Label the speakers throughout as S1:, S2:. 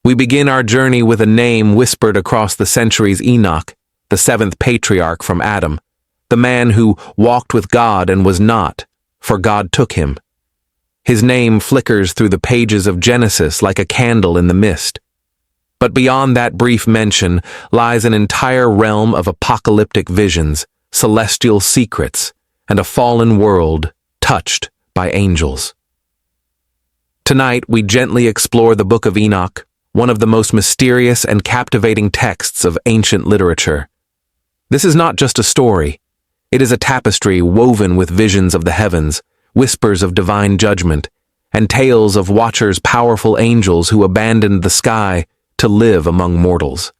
S1: We begin our journey with a name whispered across the centuries: Enoch, the seventh patriarch from Adam, the man who walked with God and was not, for God took him. His name flickers through the pages of Genesis like a candle in the mist. But beyond that brief mention lies an entire realm of apocalyptic visions, celestial secrets, and a fallen world touched by angels. Tonight, we gently explore the Book of Enoch, one of the most mysterious and captivating texts of ancient literature. This is not just a story. It is a tapestry woven with visions of the heavens, whispers of divine judgment, and tales of watchers, powerful angels who abandoned the sky to live among mortals.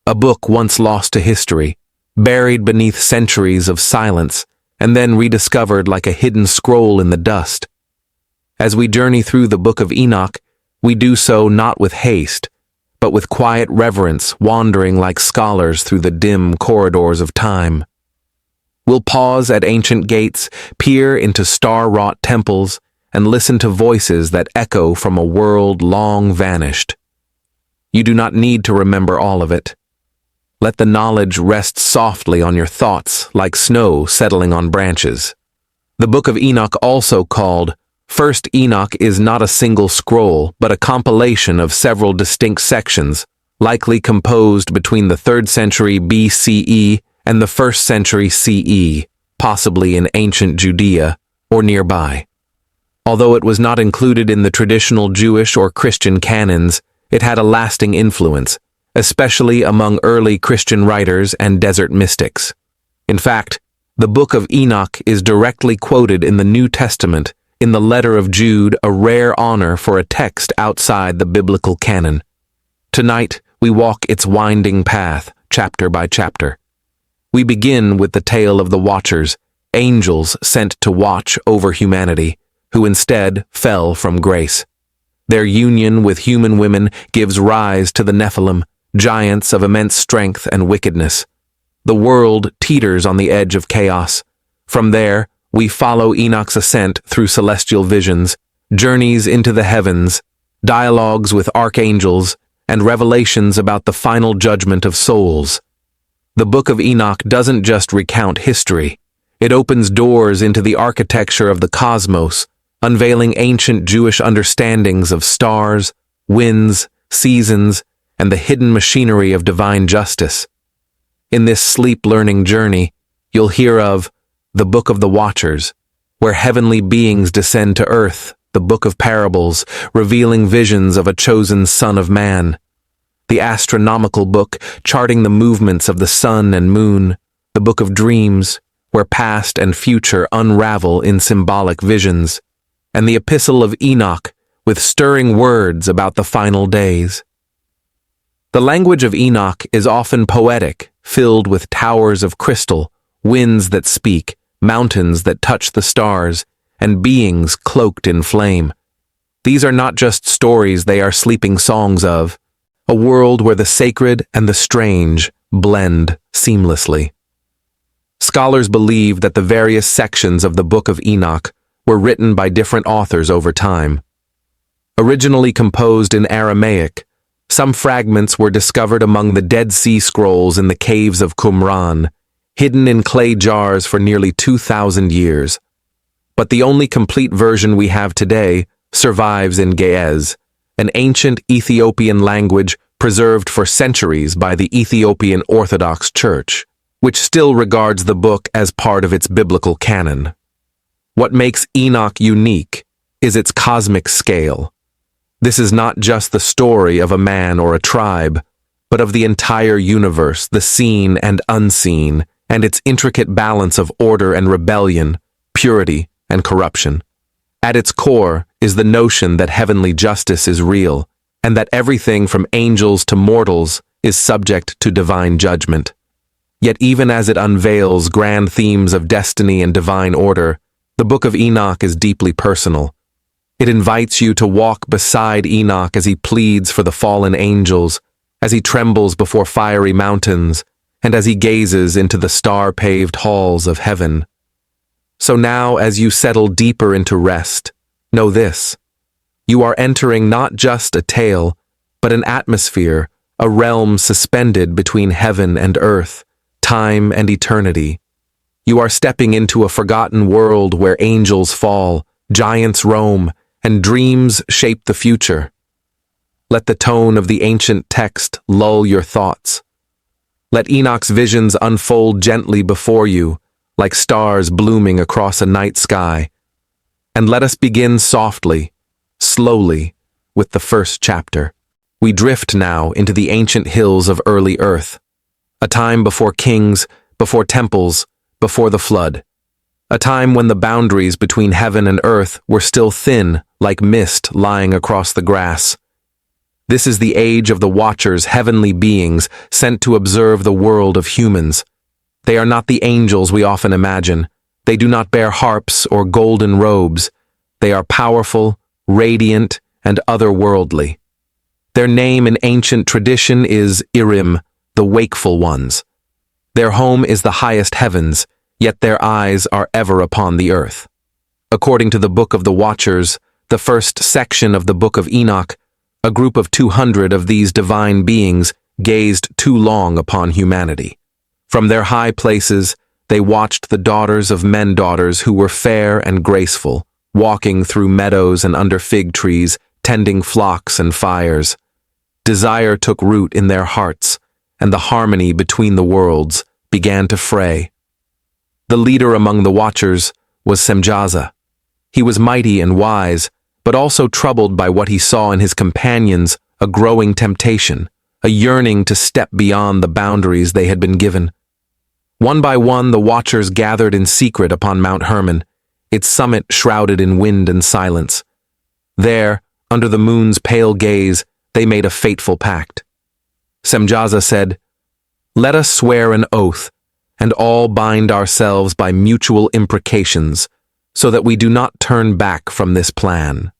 S1: A book once lost to history, buried beneath centuries of silence, and then rediscovered like a hidden scroll in the dust. As we journey through the Book of Enoch, we do so not with haste, but with quiet reverence, wandering like scholars through the dim corridors of time. We'll pause at ancient gates, peer into star-wrought temples, and listen to voices that echo from a world long vanished. You do not need to remember all of it. Let the knowledge rest softly on your thoughts like snow settling on branches. The Book of Enoch, also called First Enoch, is not a single scroll, but a compilation of several distinct sections, likely composed between the 3rd century BCE and the 1st century CE, possibly in ancient Judea or nearby. Although it was not included in the traditional Jewish or Christian canons, it had a lasting influence, especially among early Christian writers and desert mystics. In fact, the Book of Enoch is directly quoted in the New Testament in the letter of Jude, a rare honor for a text outside the biblical canon. Tonight, we walk its winding path, chapter by chapter. We begin with the tale of the Watchers, angels sent to watch over humanity, who instead fell from grace. Their union with human women gives rise to the Nephilim, giants of immense strength and wickedness. The world teeters on the edge of chaos. From there, we follow Enoch's ascent through celestial visions, journeys into the heavens, dialogues with archangels, and revelations about the final judgment of souls. The Book of Enoch doesn't just recount history. It opens doors into the architecture of the cosmos, unveiling ancient Jewish understandings of stars, winds, seasons, and the hidden machinery of divine justice. In this sleep-learning journey, you'll hear of the Book of the Watchers, where heavenly beings descend to earth, the Book of Parables, revealing visions of a chosen Son of Man, the astronomical book, charting the movements of the sun and moon, the Book of Dreams, where past and future unravel in symbolic visions, and the Epistle of Enoch, with stirring words about the final days. The language of Enoch is often poetic, filled with towers of crystal, winds that speak, mountains that touch the stars, and beings cloaked in flame. These are not just stories, they are sleeping songs of a world where the sacred and the strange blend seamlessly. Scholars believe that the various sections of the Book of Enoch were written by different authors over time. Originally composed in Aramaic, some fragments were discovered among the Dead Sea Scrolls in the caves of Qumran, hidden in clay jars for nearly 2,000 years. But the only complete version we have today survives in Ge'ez, an ancient Ethiopian language preserved for centuries by the Ethiopian Orthodox Church, which still regards the book as part of its biblical canon. What makes Enoch unique is its cosmic scale. This is not just the story of a man or a tribe, but of the entire universe, the seen and unseen, and its intricate balance of order and rebellion, purity and corruption. At its core is the notion that heavenly justice is real, and that everything from angels to mortals is subject to divine judgment. Yet even as it unveils grand themes of destiny and divine order, the Book of Enoch is deeply personal. It invites you to walk beside Enoch as he pleads for the fallen angels, as he trembles before fiery mountains, and as he gazes into the star-paved halls of heaven. So now, as you settle deeper into rest, know this: you are entering not just a tale, but but an atmosphere, a realm suspended between heaven and earth, time and eternity. You are stepping into a forgotten world where angels fall, giants roam, and dreams shape the future. Let the tone of the ancient text lull your thoughts. Let Enoch's visions unfold gently before you, like stars blooming across a night sky. And let us begin softly, slowly, with the first chapter. We drift now into the ancient hills of early earth, a time before kings, before temples, before the flood, a time when the boundaries between heaven and earth were still thin, like mist lying across the grass. This is the age of the Watchers, heavenly beings sent to observe the world of humans. They are not the angels we often imagine. They do not bear harps or golden robes. They are powerful, radiant, and otherworldly. Their name in ancient tradition is Irim, the wakeful ones. Their home is the highest heavens, yet their eyes are ever upon the earth. According to the Book of the Watchers, the first section of the Book of Enoch, a group of 200 of these divine beings gazed too long upon humanity. From their high places, they watched the daughters of men-daughters who were fair and graceful, walking through meadows and under fig trees, tending flocks and fires. Desire took root in their hearts, and the harmony between the worlds began to fray. The leader among the Watchers was Semjaza. He was mighty and wise, but also troubled by what he saw in his companions, a growing temptation, a yearning to step beyond the boundaries they had been given. One by one, the Watchers gathered in secret upon Mount Hermon, its summit shrouded in wind and silence. There, under the moon's pale gaze, they made a fateful pact. Semjaza said, "Let us swear an oath, and all bind ourselves by mutual imprecations, so that we do not turn back from this plan."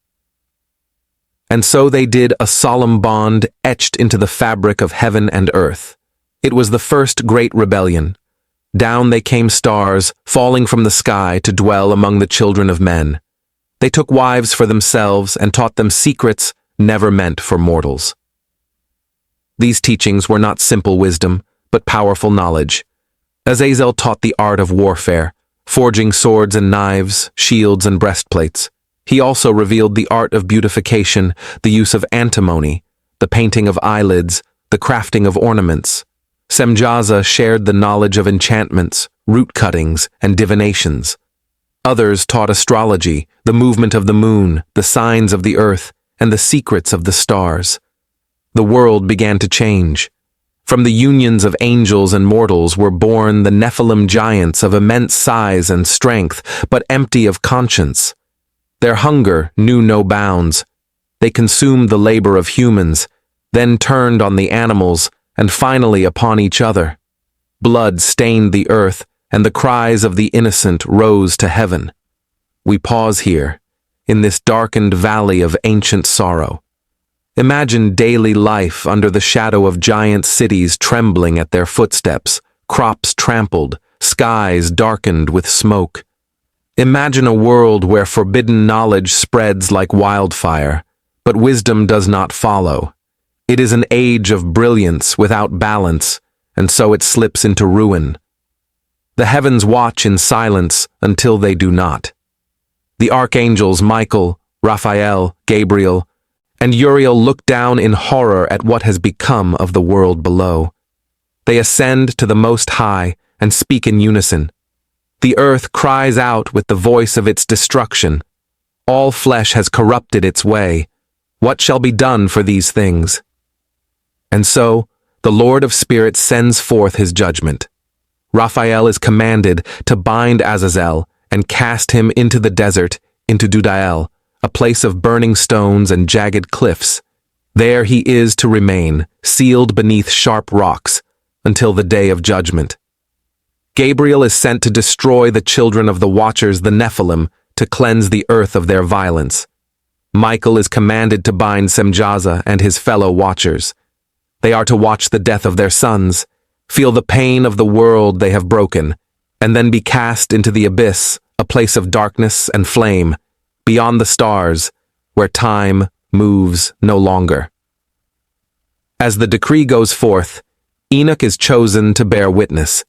S1: And so they did, a solemn bond etched into the fabric of heaven and earth. It was the first great rebellion. Down they came stars, falling from the sky to dwell among the children of men. They took wives for themselves and taught them secrets never meant for mortals. These teachings were not simple wisdom, but powerful knowledge. Azazel taught the art of warfare, forging swords and knives, shields and breastplates. He also revealed the art of beautification, the use of antimony, the painting of eyelids, the crafting of ornaments. Semjaza shared the knowledge of enchantments, root cuttings, and divinations. Others taught astrology, the movement of the moon, the signs of the earth, and the secrets of the stars. The world began to change. From the unions of angels and mortals were born the Nephilim giants of immense size and strength, but empty of conscience. Their hunger knew no bounds. They consumed the labor of humans, then turned on the animals, and finally upon each other. Blood stained the earth, and the cries of the innocent rose to heaven. We pause here, in this darkened valley of ancient sorrow. Imagine daily life under the shadow of giant cities trembling at their footsteps, crops trampled, skies darkened with smoke. Imagine a world where forbidden knowledge spreads like wildfire, but wisdom does not follow. It is an age of brilliance without balance, and so it slips into ruin. The heavens watch in silence until they do not. The archangels Michael, Raphael, Gabriel, and Uriel look down in horror at what has become of the world below. They ascend to the Most High and speak in unison. The earth cries out with the voice of its destruction. All flesh has corrupted its way. What shall be done for these things? And so, the Lord of Spirits sends forth his judgment. Raphael is commanded to bind Azazel and cast him into the desert, into Dudael, a place of burning stones and jagged cliffs. There he is to remain, sealed beneath sharp rocks, until the day of judgment. Gabriel is sent to destroy the children of the Watchers, the Nephilim, to cleanse the earth of their violence. Michael is commanded to bind Semjaza and his fellow Watchers. They are to watch the death of their sons, feel the pain of the world they have broken, and then be cast into the abyss, a place of darkness and flame, beyond the stars, where time moves no longer. As the decree goes forth, Enoch is chosen to bear witness.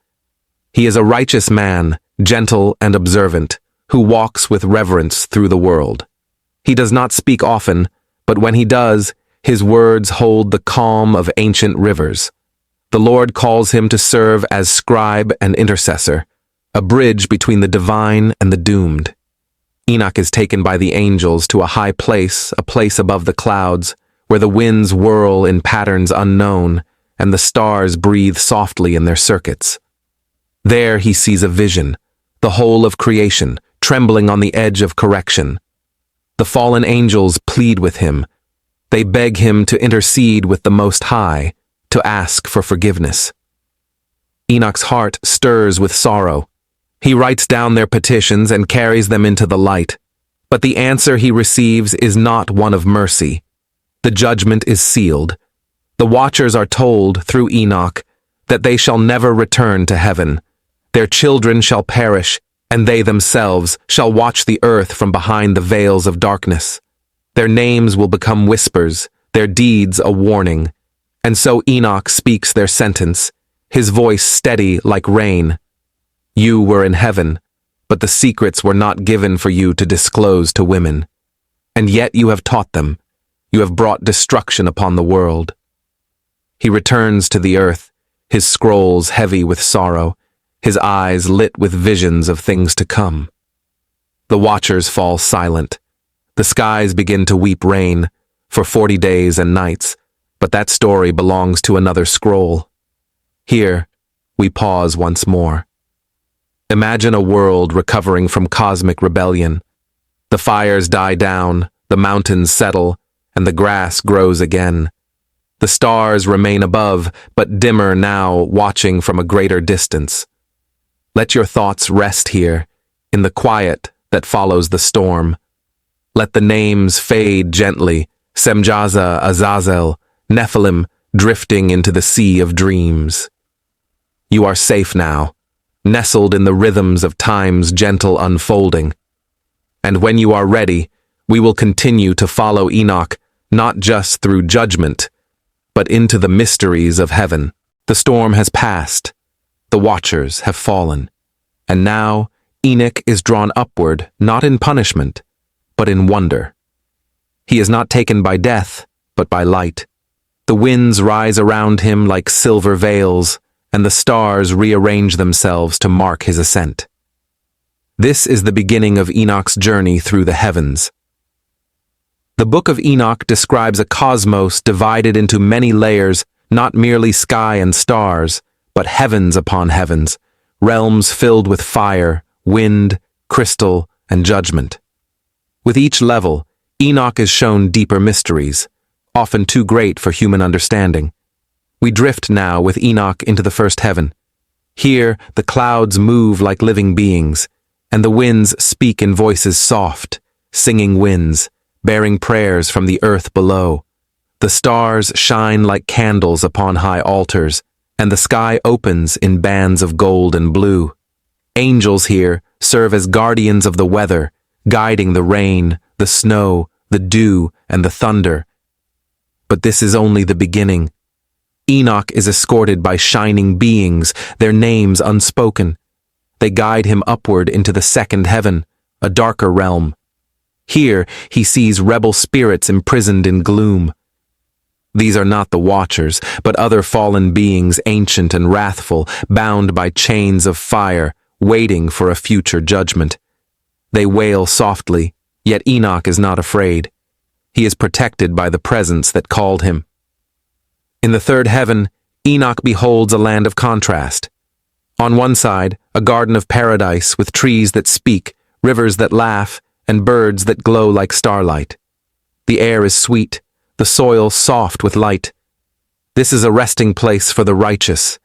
S1: He is a righteous man, gentle and observant, who walks with reverence through the world. He does not speak often, but when he does, his words hold the calm of ancient rivers. The Lord calls him to serve as scribe and intercessor, a bridge between the divine and the doomed. Enoch is taken by the angels to a high place, a place above the clouds, where the winds whirl in patterns unknown, and the stars breathe softly in their circuits. There he sees a vision, the whole of creation, trembling on the edge of correction. The fallen angels plead with him. They beg him to intercede with the Most High, to ask for forgiveness. Enoch's heart stirs with sorrow. He writes down their petitions and carries them into the light. But the answer he receives is not one of mercy. The judgment is sealed. The watchers are told, through Enoch, that they shall never return to heaven. Their children shall perish, and they themselves shall watch the earth from behind the veils of darkness. Their names will become whispers, their deeds a warning. And so Enoch speaks their sentence, his voice steady like rain. You were in heaven, but the secrets were not given for you to disclose to women. And yet you have taught them. You have brought destruction upon the world. He returns to the earth, his scrolls heavy with sorrow, his eyes lit with visions of things to come. The watchers fall silent. The skies begin to weep rain for 40 days and nights, but that story belongs to another scroll. Here, we pause once more. Imagine a world recovering from cosmic rebellion. The fires die down, the mountains settle, and the grass grows again. The stars remain above, but dimmer now, watching from a greater distance. Let your thoughts rest here, in the quiet that follows the storm. Let the names fade gently, Semjaza, Azazel, Nephilim, drifting into the sea of dreams. You are safe now, nestled in the rhythms of time's gentle unfolding. And when you are ready, we will continue to follow Enoch, not just through judgment, but into the mysteries of heaven. The storm has passed, the watchers have fallen, and now Enoch is drawn upward, not in punishment, but in wonder. He is not taken by death, but by light. The winds rise around him like silver veils, and the stars rearrange themselves to mark his ascent. This is the beginning of Enoch's journey through the heavens. The Book of Enoch describes a cosmos divided into many layers, not merely sky and stars, but heavens upon heavens, realms filled with fire, wind, crystal, and judgment. With each level, Enoch is shown deeper mysteries, often too great for human understanding. We drift now with Enoch into the first heaven. Here, the clouds move like living beings, and the winds speak in voices soft, singing winds, bearing prayers from the earth below. The stars shine like candles upon high altars, and the sky opens in bands of gold and blue. Angels here serve as guardians of the weather, guiding the rain, the snow, the dew, and the thunder. But this is only the beginning. Enoch is escorted by shining beings, their names unspoken. They guide him upward into the second heaven, a darker realm. Here he sees rebel spirits imprisoned in gloom. These are not the Watchers, but other fallen beings, ancient and wrathful, bound by chains of fire, waiting for a future judgment. They wail softly, yet Enoch is not afraid. He is protected by the presence that called him. In the third heaven, Enoch beholds a land of contrast. On one side, a garden of paradise with trees that speak, rivers that laugh, and birds that glow like starlight. The air is sweet, the soil soft with light. This is a resting place for the righteous,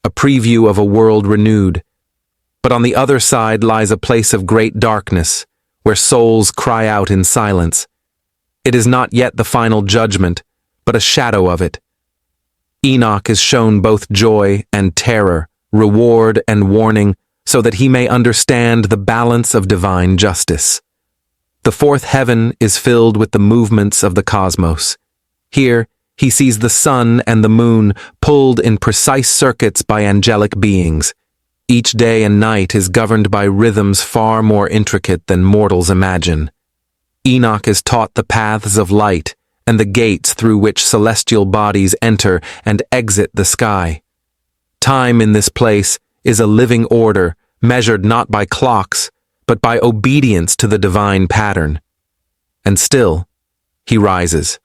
S1: a preview of a world renewed. But on the other side lies a place of great darkness, where souls cry out in silence. It is not yet the final judgment, but a shadow of it. Enoch is shown both joy and terror, reward and warning, so that he may understand the balance of divine justice. The fourth heaven is filled with the movements of the cosmos. Here, He sees the sun and the moon pulled in precise circuits by angelic beings. Each day and night is governed by rhythms far more intricate than mortals imagine. Enoch is taught the paths of light and the gates through which celestial bodies enter and exit the sky. Time in this place is a living order measured not by clocks, but by obedience to the divine pattern. And still, he rises.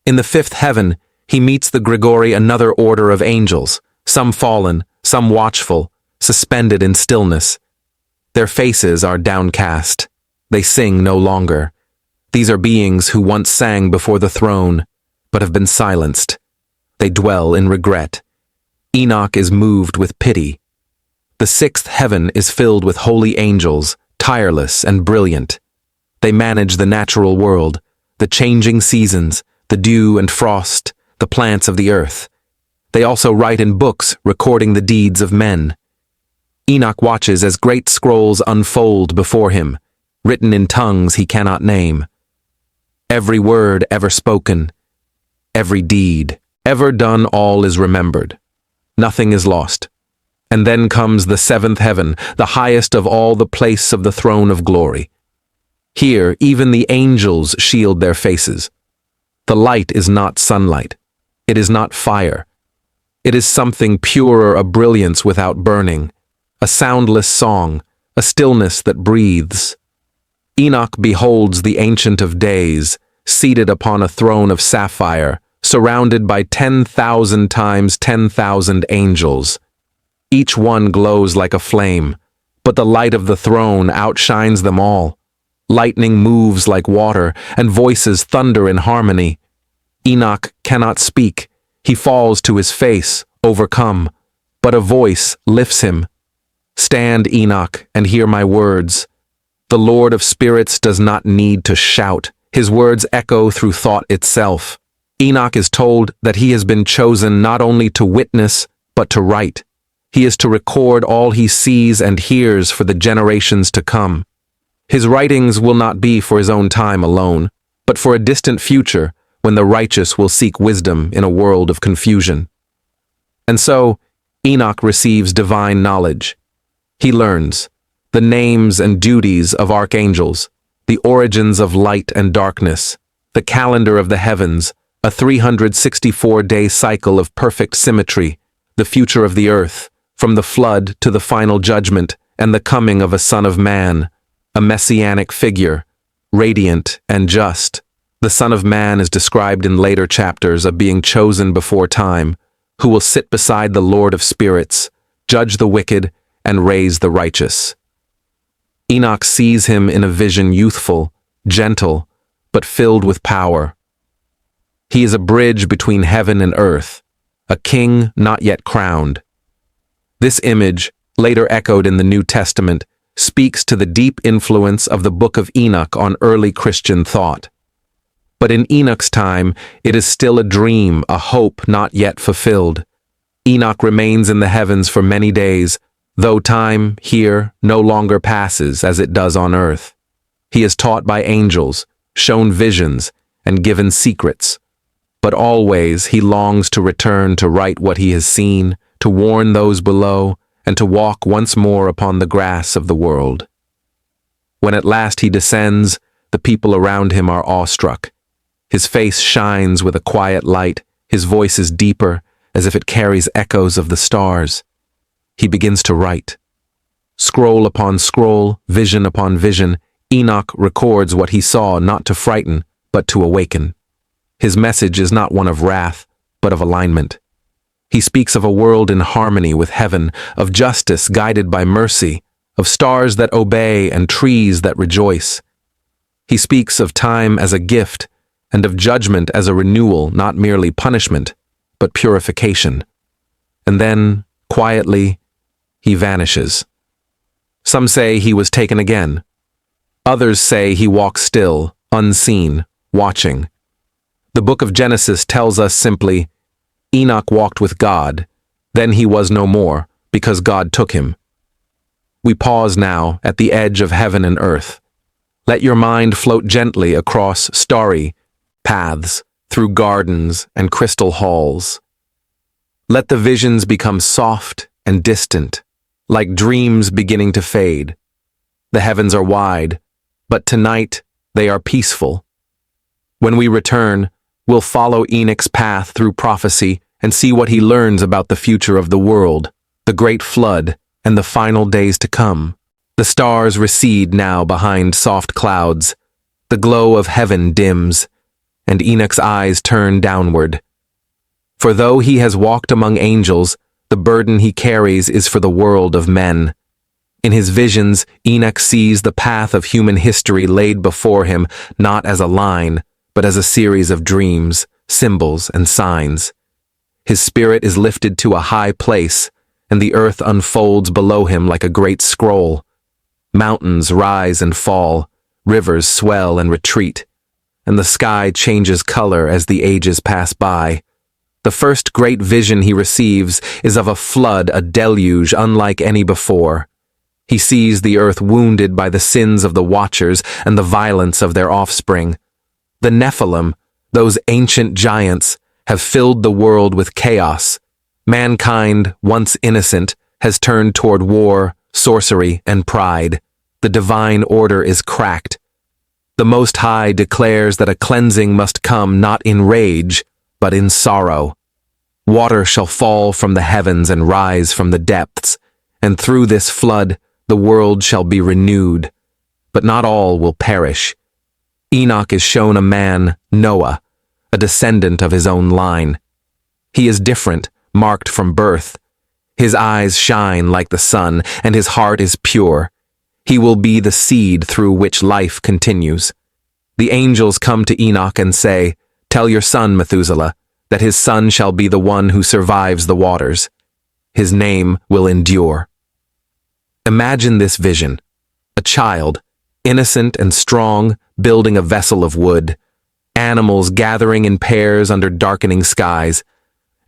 S1: In the fifth heaven, he meets the Grigori, another order of angels, some fallen, some watchful, suspended in stillness. Their faces are downcast. They sing no longer. These are beings who once sang before the throne, but have been silenced. They dwell in regret. Enoch is moved with pity. The sixth heaven is filled with holy angels, tireless and brilliant. They manage the natural world, the changing seasons, the dew and frost, the plants of the earth. They also write in books recording the deeds of men. Enoch watches as great scrolls unfold before him, written in tongues he cannot name. Every word ever spoken, every deed ever done, all is remembered. Nothing is lost. And then comes the seventh heaven, the highest of all, the place of the throne of glory. Here, even the angels shield their faces. The light is not sunlight. It is not fire. It is something purer, a brilliance without burning, a soundless song, a stillness that breathes. Enoch beholds the Ancient of Days, seated upon a throne of sapphire, surrounded by 10,000 times 10,000 angels. Each one glows like a flame, but the light of the throne outshines them all. Lightning moves like water, and voices thunder in harmony. Enoch cannot speak. He falls to his face, overcome, but a voice lifts him. Stand, Enoch, and hear my words. The Lord of Spirits does not need to shout. His words echo through thought itself. Enoch is told that he has been chosen not only to witness, but to write. He is to record all he sees and hears for the generations to come. His writings will not be for his own time alone, but for a distant future when the righteous will seek wisdom in a world of confusion. And so, Enoch receives divine knowledge. He learns the names and duties of archangels, the origins of light and darkness, the calendar of the heavens, a 364-day cycle of perfect symmetry, the future of the earth, from the flood to the final judgment and the coming of a Son of Man, a messianic figure, radiant and just. The Son of Man is described in later chapters of being chosen before time, who will sit beside the Lord of Spirits, judge the wicked, and raise the righteous. Enoch sees him in a vision youthful, gentle, but filled with power. He is a bridge between heaven and earth, a king not yet crowned. This image, later echoed in the New Testament, speaks to the deep influence of the Book of Enoch on early Christian thought. But in Enoch's time, it is still a dream, a hope not yet fulfilled. Enoch remains in the heavens for many days, though time here no longer passes as it does on earth. He is taught by angels, shown visions, and given secrets. But always he longs to return to write what he has seen, to warn those below, and to walk once more upon the grass of the world. When at last he descends, the people around him are awestruck. His face shines with a quiet light, his voice is deeper, as if it carries echoes of the stars. He begins to write. Scroll upon scroll, vision upon vision, Enoch records what he saw, not to frighten, but to awaken. His message is not one of wrath, but of alignment. He speaks of a world in harmony with heaven, of justice guided by mercy, of stars that obey and trees that rejoice. He speaks of time as a gift, and of judgment as a renewal, not merely punishment, but purification. And then, quietly, he vanishes. Some say he was taken again. Others say he walks still, unseen, watching. The book of Genesis tells us simply, Enoch walked with God, then he was no more, because God took him. We pause now at the edge of heaven and earth. Let your mind float gently across starry paths, through gardens and crystal halls. Let the visions become soft and distant, like dreams beginning to fade. The heavens are wide, but tonight they are peaceful. When we return, we'll follow Enoch's path through prophecy and see what he learns about the future of the world, the great flood, and the final days to come. The stars recede now behind soft clouds. The glow of heaven dims, and Enoch's eyes turn downward. For though he has walked among angels, the burden he carries is for the world of men. In his visions, Enoch sees the path of human history laid before him not as a line, but as a series of dreams, symbols, and signs. His spirit is lifted to a high place, and the earth unfolds below him like a great scroll. Mountains rise and fall, rivers swell and retreat, and the sky changes color as the ages pass by. The first great vision he receives is of a flood, a deluge unlike any before. He sees the earth wounded by the sins of the watchers and the violence of their offspring. The Nephilim, those ancient giants, have filled the world with chaos. Mankind, once innocent, has turned toward war, sorcery, and pride. The divine order is cracked. The Most High declares that a cleansing must come not in rage, but in sorrow. Water shall fall from the heavens and rise from the depths, and through this flood the world shall be renewed. But not all will perish. Enoch is shown a man, Noah, a descendant of his own line. He is different, marked from birth. His eyes shine like the sun, and his heart is pure. He will be the seed through which life continues. The angels come to Enoch and say, "Tell your son, Methuselah, that his son shall be the one who survives the waters. His name will endure." Imagine this vision. A child, innocent and strong, building a vessel of wood, animals gathering in pairs under darkening skies,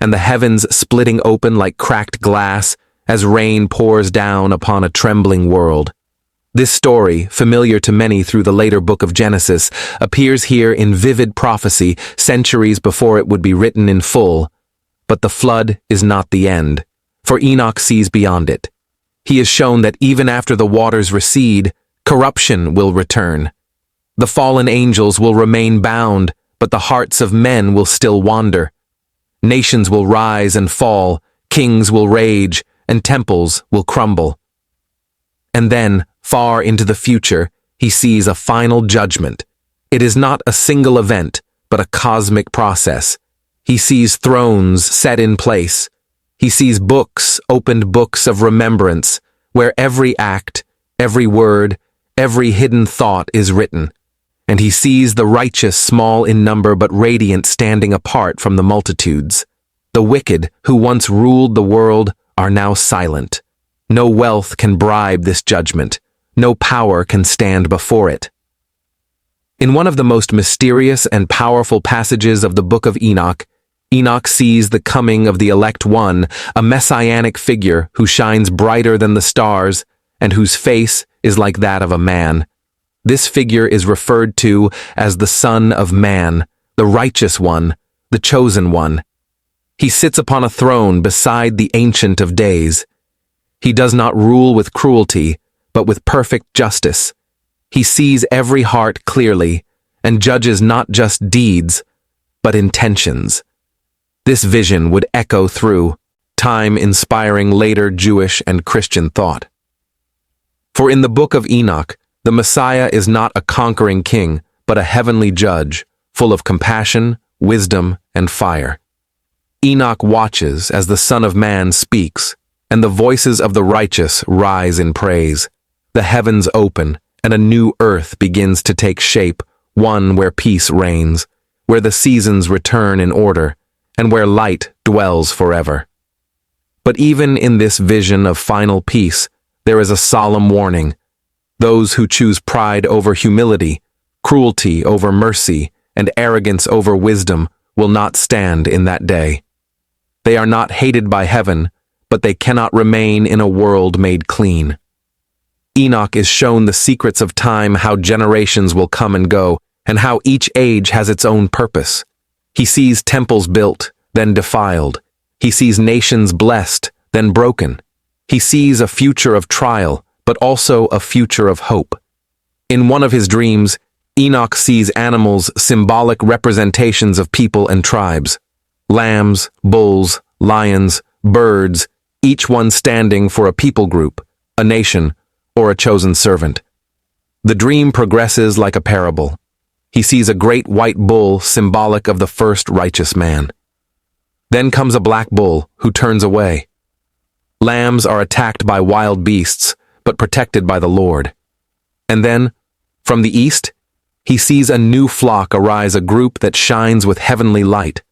S1: and the heavens splitting open like cracked glass as rain pours down upon a trembling world. This story, familiar to many through the later book of Genesis, appears here in vivid prophecy centuries before it would be written in full. But the flood is not the end, for Enoch sees beyond it. He is shown that even after the waters recede, corruption will return. The fallen angels will remain bound, but the hearts of men will still wander. Nations will rise and fall, kings will rage, and temples will crumble. And then, far into the future, he sees a final judgment. It is not a single event, but a cosmic process. He sees thrones set in place. He sees books, opened books of remembrance, where every act, every word, every hidden thought is written. And he sees the righteous small in number but radiant standing apart from the multitudes. The wicked, who once ruled the world, are now silent. No wealth can bribe this judgment. No power can stand before it. In one of the most mysterious and powerful passages of the book of Enoch, Enoch sees the coming of the elect one, a messianic figure who shines brighter than the stars and whose face is like that of a man. This figure is referred to as the Son of Man, the righteous one, the chosen one. He sits upon a throne beside the Ancient of Days. He does not rule with cruelty, but with perfect justice. He sees every heart clearly and judges not just deeds, but intentions. This vision would echo through time, inspiring later Jewish and Christian thought. For in the book of Enoch, the Messiah is not a conquering king, but a heavenly judge, full of compassion, wisdom, and fire. Enoch watches as the Son of Man speaks, and the voices of the righteous rise in praise. The heavens open, and a new earth begins to take shape, one where peace reigns, where the seasons return in order, and where light dwells forever. But even in this vision of final peace, there is a solemn warning. Those who choose pride over humility, cruelty over mercy, and arrogance over wisdom will not stand in that day. They are not hated by heaven, but they cannot remain in a world made clean. Enoch is shown the secrets of time, how generations will come and go, and how each age has its own purpose. He sees temples built, then defiled. He sees nations blessed, then broken. He sees a future of trial, but also a future of hope. In one of his dreams, Enoch sees animals, symbolic representations of people and tribes. Lambs, bulls, lions, birds, each one standing for a people group, a nation, or a chosen servant. The dream progresses like a parable. He sees a great white bull symbolic of the first righteous man. Then comes a black bull who turns away. Lambs are attacked by wild beasts, but protected by the Lord. And then, from the east, he sees a new flock arise, a group that shines with heavenly light.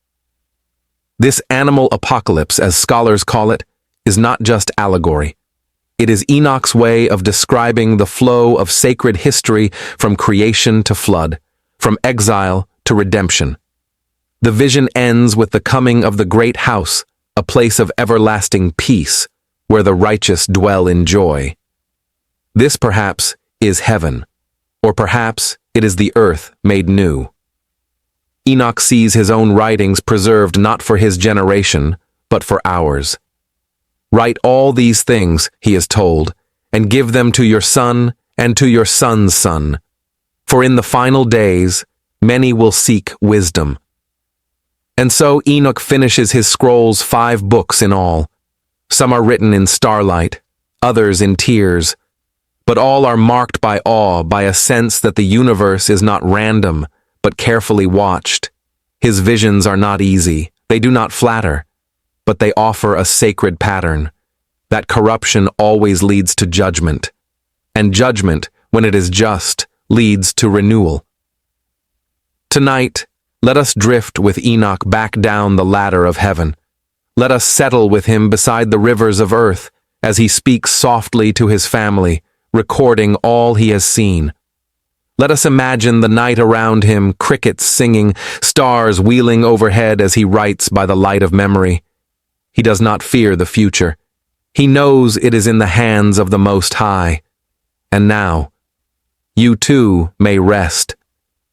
S1: This animal apocalypse, as scholars call it, is not just allegory. It is Enoch's way of describing the flow of sacred history from creation to flood, from exile to redemption. The vision ends with the coming of the great house, a place of everlasting peace, where the righteous dwell in joy. This, perhaps, is heaven, or perhaps it is the earth made new. Enoch sees his own writings preserved not for his generation, but for ours. Write all these things, he is told, and give them to your son and to your son's son. For in the final days, many will seek wisdom. And so Enoch finishes his scrolls, 5 books in all. Some are written in starlight, others in tears, but all are marked by awe, by a sense that the universe is not random, but carefully watched. His visions are not easy, they do not flatter, but they offer a sacred pattern, that corruption always leads to judgment, and judgment, when it is just, leads to renewal. Tonight, let us drift with Enoch back down the ladder of heaven. Let us settle with him beside the rivers of earth as he speaks softly to his family, recording all he has seen. Let us imagine the night around him, crickets singing, stars wheeling overhead as he writes by the light of memory. He does not fear the future. He knows it is in the hands of the Most High. And now, you too may rest.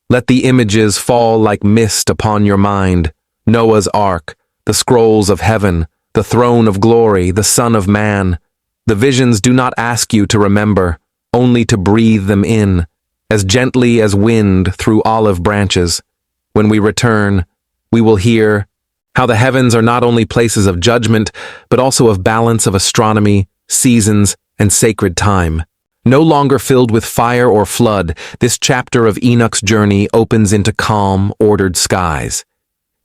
S1: Let the images fall like mist upon your mind. Noah's Ark, the scrolls of heaven, the throne of glory, the Son of Man. The visions do not ask you to remember, only to breathe them in, as gently as wind through olive branches. When we return, we will hear how the heavens are not only places of judgment, but also of balance of astronomy, seasons, and sacred time. No longer filled with fire or flood, this chapter of Enoch's journey opens into calm, ordered skies.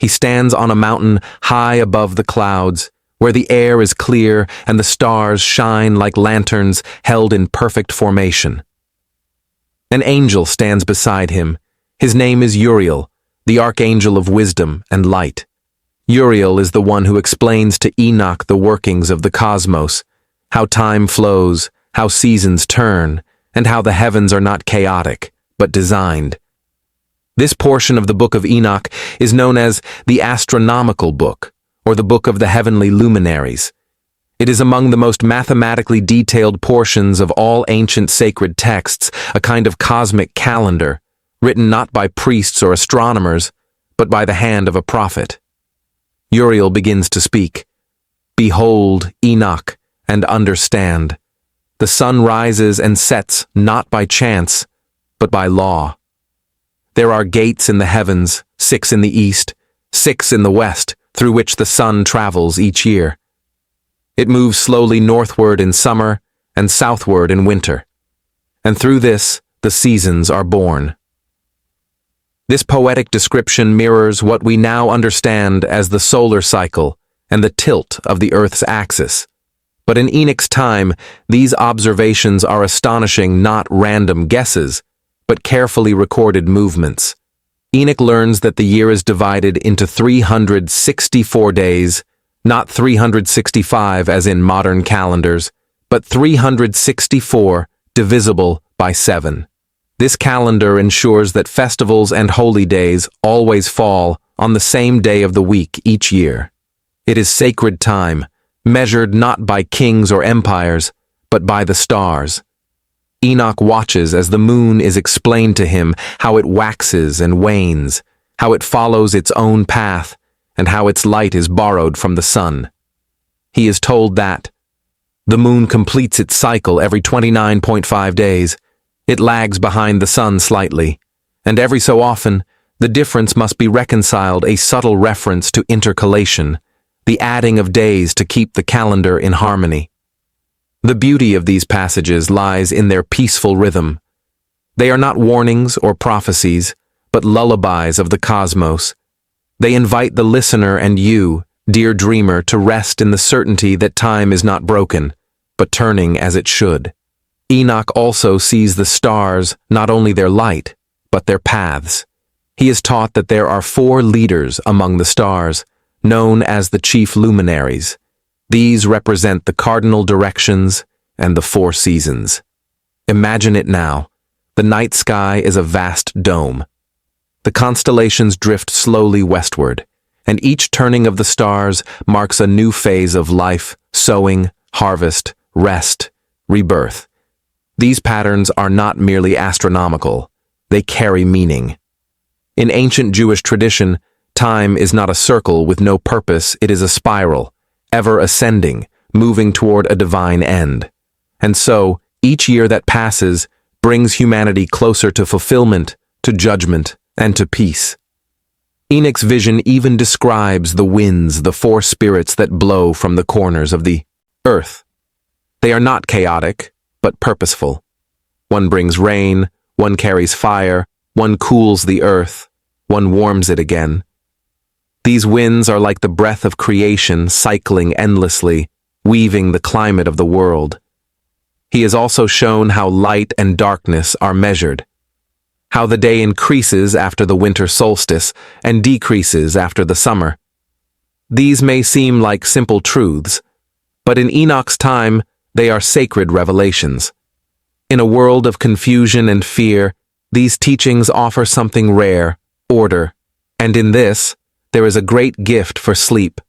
S1: He stands on a mountain high above the clouds, where the air is clear and the stars shine like lanterns held in perfect formation. An angel stands beside him. His name is Uriel, the archangel of wisdom and light. Uriel is the one who explains to Enoch the workings of the cosmos, how time flows, how seasons turn, and how the heavens are not chaotic, but designed. This portion of the Book of Enoch is known as the astronomical book, or the Book of the Heavenly Luminaries. It is among the most mathematically detailed portions of all ancient sacred texts, a kind of cosmic calendar, written not by priests or astronomers, but by the hand of a prophet. Uriel begins to speak. Behold, Enoch, and understand. The sun rises and sets not by chance, but by law. There are gates in the heavens, 6 in the east, 6 in the west, through which the sun travels each year. It moves slowly northward in summer and southward in winter. And through this, the seasons are born. This poetic description mirrors what we now understand as the solar cycle and the tilt of the Earth's axis. But in Enoch's time, these observations are astonishing, not random guesses, but carefully recorded movements. Enoch learns that the year is divided into 364 days, not 365 as in modern calendars, but 364 divisible by 7. This calendar ensures that festivals and holy days always fall on the same day of the week each year. It is sacred time, measured not by kings or empires, but by the stars. Enoch watches as the moon is explained to him, how it waxes and wanes, how it follows its own path, and how its light is borrowed from the sun. He is told that the moon completes its cycle every 29.5 days. It lags behind the sun slightly, and every so often, the difference must be reconciled, a subtle reference to intercalation, the adding of days to keep the calendar in harmony. The beauty of these passages lies in their peaceful rhythm. They are not warnings or prophecies, but lullabies of the cosmos. They invite the listener and you, dear dreamer, to rest in the certainty that time is not broken, but turning as it should. Enoch also sees the stars, not only their light, but their paths. He is taught that there are 4 leaders among the stars, known as the chief luminaries. These represent the cardinal directions and the 4 seasons. Imagine it now. The night sky is a vast dome. The constellations drift slowly westward, and each turning of the stars marks a new phase of life, sowing, harvest, rest, rebirth. These patterns are not merely astronomical. They carry meaning. In ancient Jewish tradition, time is not a circle with no purpose, it is a spiral, ever ascending, moving toward a divine end. And so, each year that passes brings humanity closer to fulfillment, to judgment, and to peace. Enoch's vision even describes the winds, the 4 spirits that blow from the corners of the earth. They are not chaotic, but purposeful. One brings rain, one carries fire, one cools the earth, one warms it again. These winds are like the breath of creation, cycling endlessly, weaving the climate of the world. He is also shown how light and darkness are measured, how the day increases after the winter solstice and decreases after the summer. These may seem like simple truths, but in Enoch's time, they are sacred revelations. In a world of confusion and fear, these teachings offer something rare, order, and in this, there is a great gift for sleep,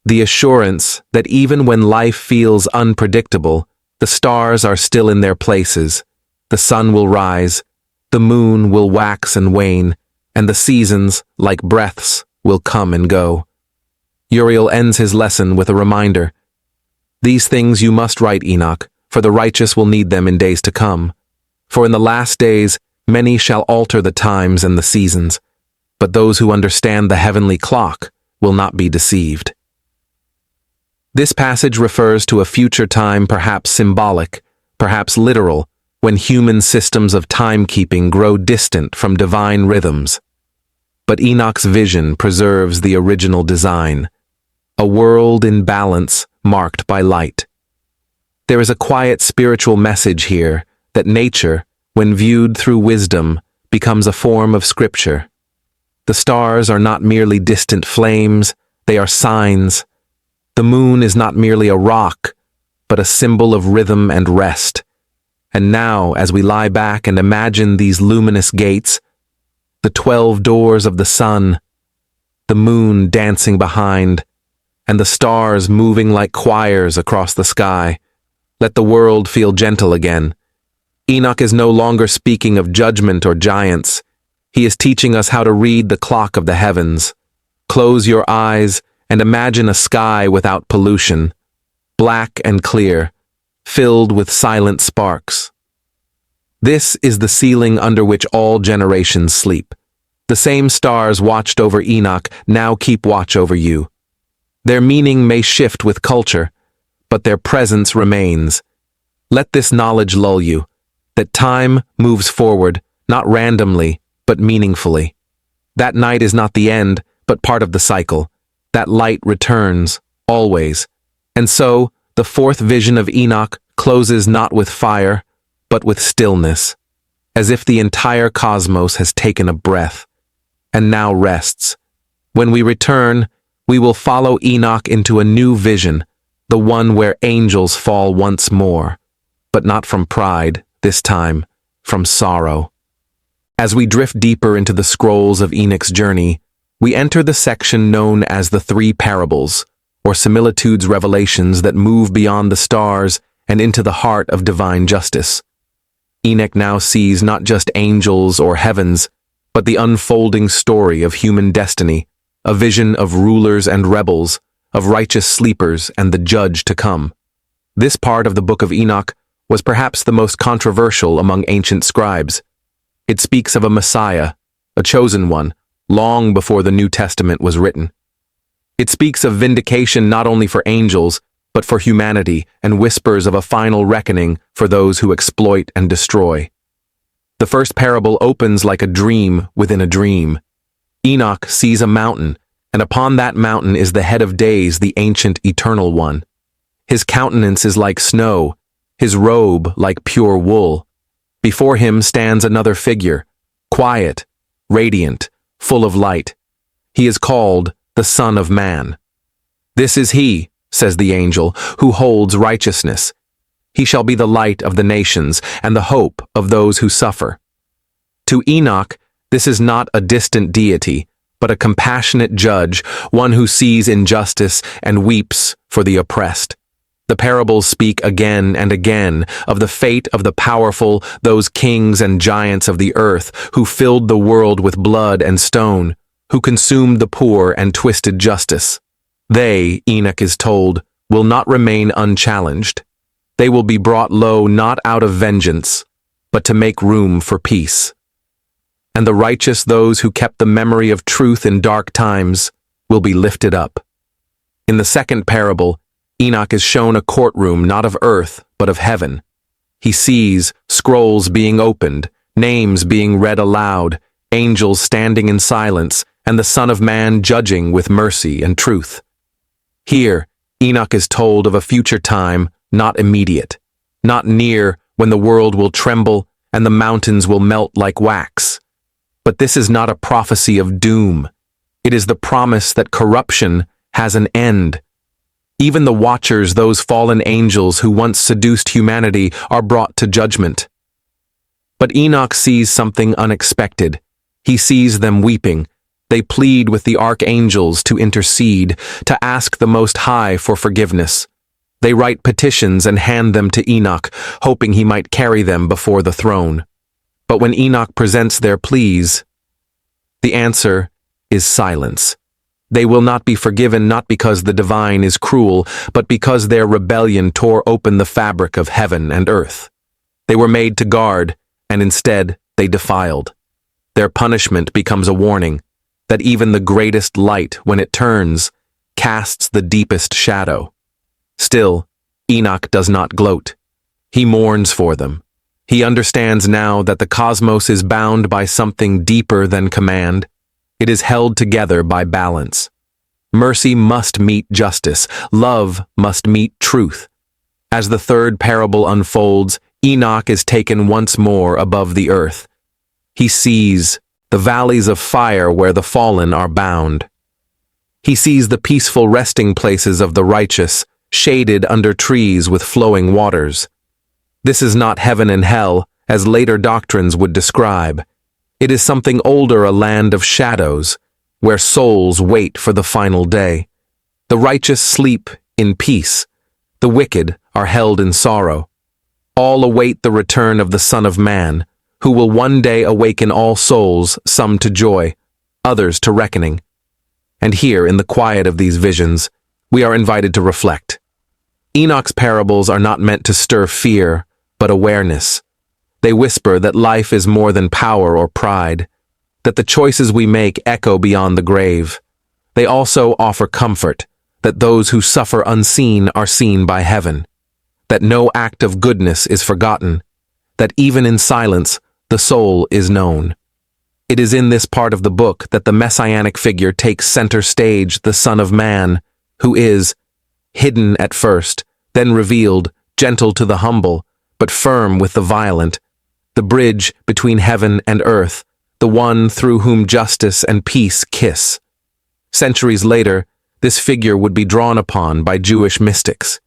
S1: the assurance that even when life feels unpredictable, the stars are still in their places, the sun will rise, the moon will wax and wane, and the seasons, like breaths, will come and go. Uriel ends his lesson with a reminder. These things you must write, Enoch, for the righteous will need them in days to come. For in the last days many shall alter the times and the seasons, but those who understand the heavenly clock will not be deceived. This passage refers to a future time perhaps symbolic, perhaps literal, when human systems of timekeeping grow distant from divine rhythms. But Enoch's vision preserves the original design, a world in balance marked by light. There is a quiet spiritual message here that nature, when viewed through wisdom, becomes a form of scripture. The stars are not merely distant flames, they are signs. The moon is not merely a rock, but a symbol of rhythm and rest. And now, as we lie back and imagine these luminous gates, the 12 doors of the sun, the moon dancing behind, and the stars moving like choirs across the sky, let the world feel gentle again. Enoch is no longer speaking of judgment or giants. He is teaching us how to read the clock of the heavens. Close your eyes and imagine a sky without pollution, black and clear, filled with silent sparks. This is the ceiling under which all generations sleep. The same stars watched over Enoch now keep watch over you. Their meaning may shift with culture, but their presence remains. Let this knowledge lull you, that time moves forward, not randomly, but meaningfully. That night is not the end, but part of the cycle. That light returns, always. And so, the 4th vision of Enoch closes not with fire, but with stillness, as if the entire cosmos has taken a breath, and now rests. When we return, we will follow Enoch into a new vision, the one where angels fall once more, but not from pride, this time, from sorrow. As we drift deeper into the scrolls of Enoch's journey, we enter the section known as the 3 parables, or similitudes revelations that move beyond the stars and into the heart of divine justice. Enoch now sees not just angels or heavens, but the unfolding story of human destiny, a vision of rulers and rebels, of righteous sleepers and the judge to come. This part of the book of Enoch was perhaps the most controversial among ancient scribes. It speaks of a Messiah, a chosen one, long before the New Testament was written. It speaks of vindication not only for angels, but for humanity, and whispers of a final reckoning for those who exploit and destroy. The first parable opens like a dream within a dream. Enoch sees a mountain, and upon that mountain is the head of days, the ancient eternal one. His countenance is like snow, his robe like pure wool. Before him stands another figure, quiet, radiant, full of light. He is called the Son of Man. "This is he," says the angel, "who holds righteousness. He shall be the light of the nations and the hope of those who suffer." To Enoch, this is not a distant deity, but a compassionate judge, one who sees injustice and weeps for the oppressed. The parables speak again and again of the fate of the powerful, those kings and giants of the earth who filled the world with blood and stone, who consumed the poor and twisted justice. They, Enoch is told, will not remain unchallenged. They will be brought low not out of vengeance, but to make room for peace. And the righteous, those who kept the memory of truth in dark times, will be lifted up. In the second parable, Enoch is shown a courtroom not of earth, but of heaven. He sees scrolls being opened, names being read aloud, angels standing in silence, and the Son of Man judging with mercy and truth. Here, Enoch is told of a future time, not immediate, not near, when the world will tremble and the mountains will melt like wax. But this is not a prophecy of doom. It is the promise that corruption has an end. Even the watchers, those fallen angels who once seduced humanity, are brought to judgment. But Enoch sees something unexpected. He sees them weeping. They plead with the archangels to intercede, to ask the Most High for forgiveness. They write petitions and hand them to Enoch, hoping he might carry them before the throne. But when Enoch presents their pleas, the answer is silence. They will not be forgiven, not because the divine is cruel, but because their rebellion tore open the fabric of heaven and earth. They were made to guard, and instead they defiled. Their punishment becomes a warning that even the greatest light, when it turns, casts the deepest shadow. Still, Enoch does not gloat. He mourns for them. He understands now that the cosmos is bound by something deeper than command. It is held together by balance. Mercy must meet justice. Love must meet truth. As the third parable unfolds, Enoch is taken once more above the earth. He sees the valleys of fire where the fallen are bound. He sees the peaceful resting places of the righteous, shaded under trees with flowing waters. This is not heaven and hell, as later doctrines would describe. It is something older, a land of shadows, where souls wait for the final day. The righteous sleep in peace. The wicked are held in sorrow. All await the return of the Son of Man, who will one day awaken all souls, some to joy, others to reckoning. And here, in the quiet of these visions, we are invited to reflect. Enoch's parables are not meant to stir fear, but awareness. They whisper that life is more than power or pride, that the choices we make echo beyond the grave. They also offer comfort, that those who suffer unseen are seen by heaven, that no act of goodness is forgotten, that even in silence, the soul is known. It is in this part of the book that the messianic figure takes center stage, the Son of Man, who is hidden at first, then revealed, gentle to the humble, but firm with the violent, the bridge between heaven and earth, the one through whom justice and peace kiss. Centuries later, this figure would be drawn upon by Jewish mystics,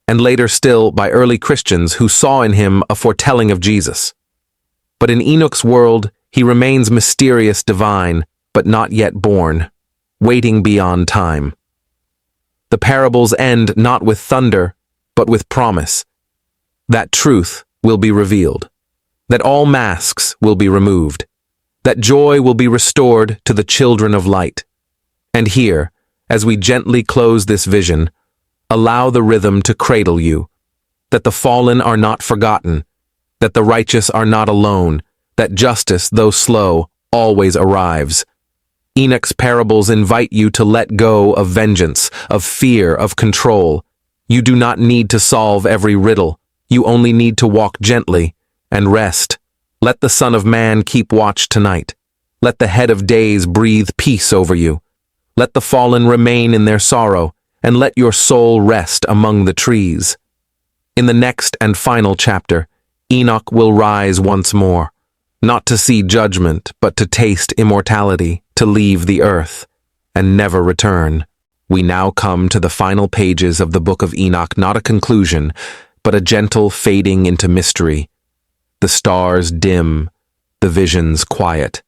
S1: and later still by early Christians who saw in him a foretelling of Jesus. But in Enoch's world, he remains mysterious, divine, but not yet born, waiting beyond time. The parables end not with thunder, but with promise. That truth will be revealed, that all masks will be removed, that joy will be restored to the children of light. And here, as we gently close this vision, allow the rhythm to cradle you, that the fallen are not forgotten, that the righteous are not alone, that justice, though slow, always arrives. Enoch's parables invite you to let go of vengeance, of fear, of control. You do not need to solve every riddle. You only need to walk gently and rest. Let the Son of Man keep watch tonight. Let the Head of Days breathe peace over you. Let the fallen remain in their sorrow, and let your soul rest among the trees. In the next and final chapter, Enoch will rise once more, not to see judgment, but to taste immortality, to leave the earth, and never return. We now come to the final pages of the Book of Enoch, not a conclusion, but a gentle fading into mystery. The stars dim, the visions quiet,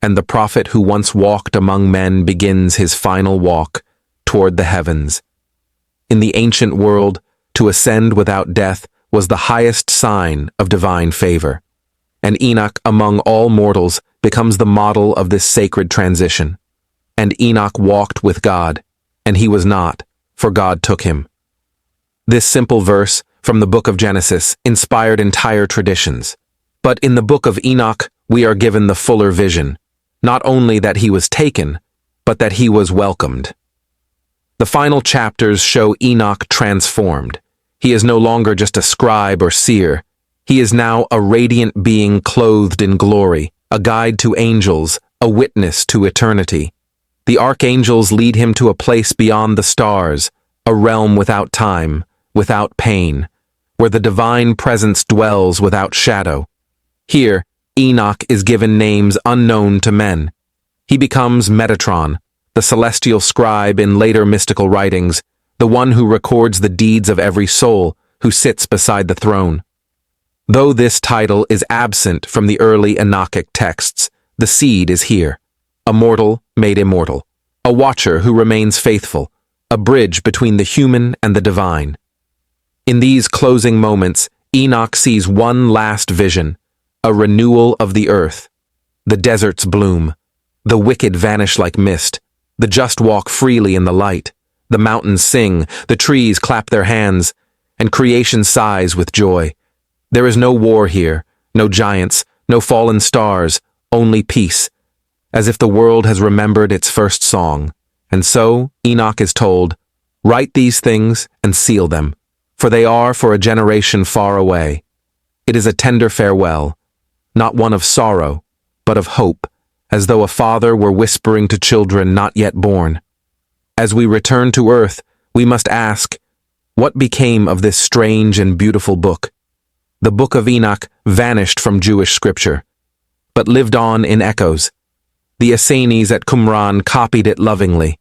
S1: and the prophet who once walked among men begins his final walk toward the heavens. In the ancient world, to ascend without death was the highest sign of divine favor, and Enoch among all mortals becomes the model of this sacred transition. And Enoch walked with God, and he was not, for God took him. This simple verse from the book of Genesis inspired entire traditions. But in the book of Enoch, we are given the fuller vision, not only that he was taken, but that he was welcomed. The final chapters show Enoch transformed. He is no longer just a scribe or seer. He is now a radiant being clothed in glory, a guide to angels, a witness to eternity. The archangels lead him to a place beyond the stars, a realm without time, without pain, where the divine presence dwells without shadow. Here, Enoch is given names unknown to men. He becomes Metatron, the celestial scribe in later mystical writings, the one who records the deeds of every soul, who sits beside the throne. Though this title is absent from the early Enochic texts, the seed is here. A mortal made immortal, a watcher who remains faithful, a bridge between the human and the divine. In these closing moments, Enoch sees one last vision, a renewal of the earth. The deserts bloom, the wicked vanish like mist, the just walk freely in the light. The mountains sing, the trees clap their hands, and creation sighs with joy. There is no war here, no giants, no fallen stars, only peace, as if the world has remembered its first song. And so, Enoch is told, "Write these things and seal them, for they are for a generation far away." It is a tender farewell, not one of sorrow, but of hope, as though a father were whispering to children not yet born. As we return to earth, we must ask, what became of this strange and beautiful book? The Book of Enoch vanished from Jewish scripture, but lived on in echoes. The Essenes at Qumran copied it lovingly.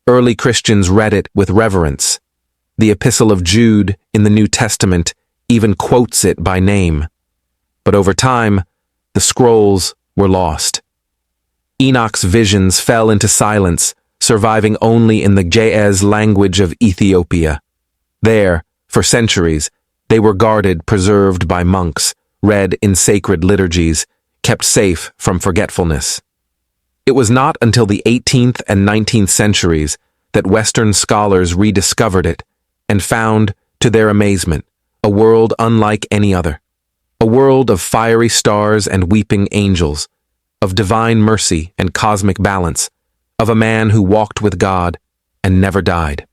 S1: Early Christians read it with reverence. The Epistle of Jude in the New Testament even quotes it by name. But over time, the scrolls were lost. Enoch's visions fell into silence, surviving only in the Ge'ez language of Ethiopia. There, for centuries, they were guarded, preserved by monks, read in sacred liturgies, kept safe from forgetfulness. It was not until the 18th and 19th centuries that Western scholars rediscovered it and found, to their amazement, a world unlike any other. A world of fiery stars and weeping angels, of divine mercy and cosmic balance, of a man who walked with God and never died.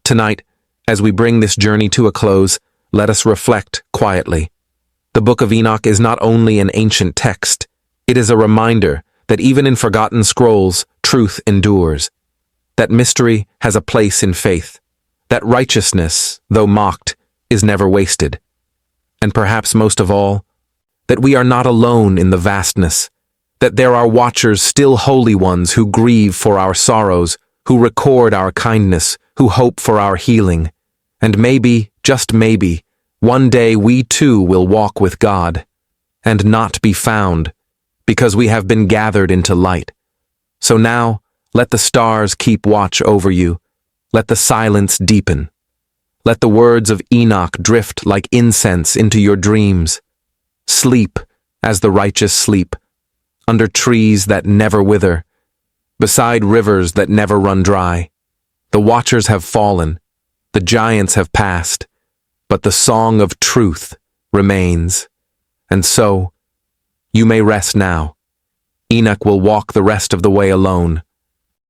S1: Tonight, as we bring this journey to a close, let us reflect quietly. The Book of Enoch is not only an ancient text, it is a reminder that even in forgotten scrolls, truth endures, that mystery has a place in faith, that righteousness, though mocked, is never wasted, and perhaps most of all, that we are not alone in the vastness, that there are watchers, still holy ones, who grieve for our sorrows, who record our kindness, who hope for our healing. And maybe, just maybe, one day we too will walk with God, and not be found, because we have been gathered into light. So now, let the stars keep watch over you. Let the silence deepen. Let the words of Enoch drift like incense into your dreams. Sleep as the righteous sleep, under trees that never wither, beside rivers that never run dry. The watchers have fallen, the giants have passed, but the song of truth remains. And so, you may rest now. Enoch will walk the rest of the way alone,